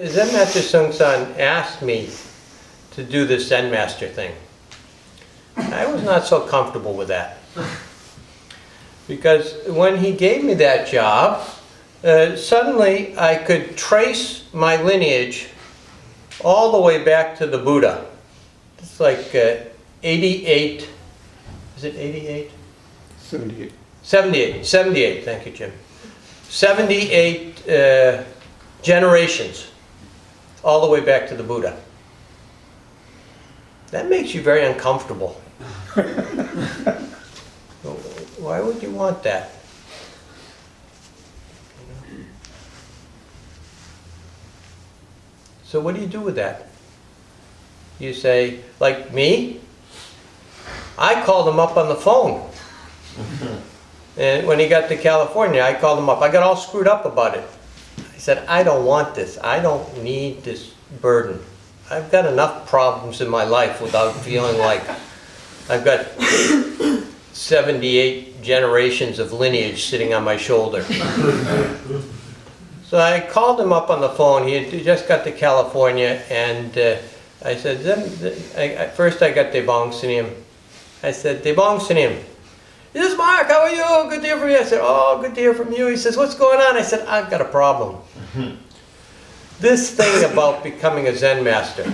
Zen Master Sung San asked me to do this Zen Master thing. I was not so comfortable with that. Because when he gave me that job, suddenly I could trace my lineage all the way back to the Buddha. It's like 88, is it 88? 78. 78, thank you, Jim. 78 generations, all the way back to the Buddha. That makes you very uncomfortable. Why would you want that? So what do you do with that? You say, like me, I called him up on the phone. And when he got to California, I called him up. I got all screwed up about it. I said, I don't want this. I don't need this burden. I've got enough problems in my life without feeling like I've got 78 generations of lineage sitting on my shoulder. So I called him up on the phone. He had just got to California, and I said, first I got Debong Sinim. I said, Debong Sinim. He says, Mark, how are you? Good to hear from you. I said, oh, good to hear from you. He says, what's going on? I said, I've got a problem. This thing about becoming a Zen master,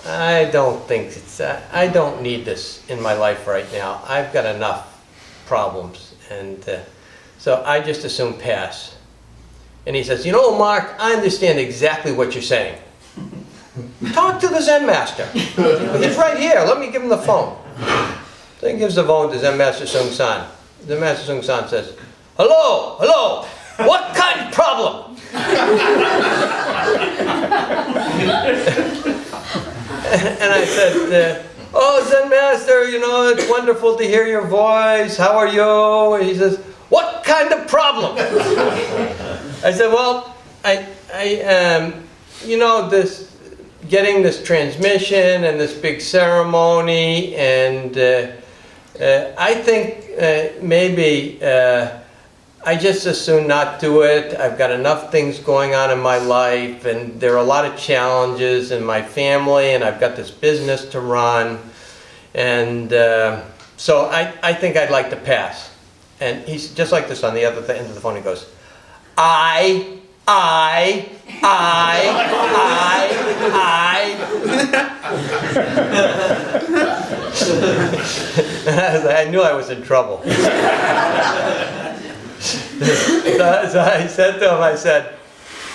I don't think it's, I don't need this in my life right now. I've got enough problems. And so I just assume pass. And he says, you know, Mark, I understand exactly what you're saying. Talk to the Zen master. He's right here. Let me give him the phone. So he gives the phone to Zen Master Sung San. Zen Master Sung San says, hello, hello, what kind of problem? And I said, oh, Zen Master, you know, it's wonderful to hear your voice. How are you? And he says, what kind of problem? I said, well, you know, getting this transmission and this big ceremony, and I think maybe I just as soon not do it. I've got enough things going on in my life, and there are a lot of challenges in my family, and I've got this business to run, and so I think I'd like to pass. And he's just like this on the other end of the phone. He goes, I. I knew I was in trouble. So I said to him, I said,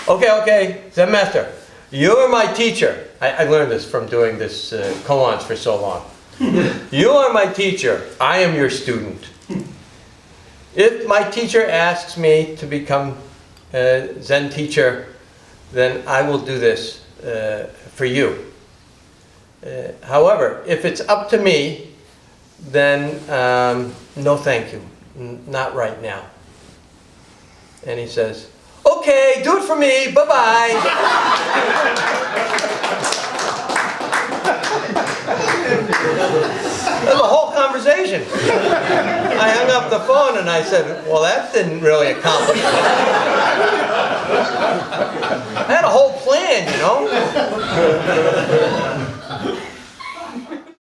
okay, Zen Master, you're my teacher. I learned this from doing this koans for so long. You are my teacher. I am your student. If my teacher asks me to become Zen teacher, then I will do this for you. However, if it's up to me, then no thank you, not right now. And he says, okay, do it for me, bye-bye. That's the whole conversation. I hung up the phone and I said, well, that didn't really accomplish it. I had a whole plan, you know.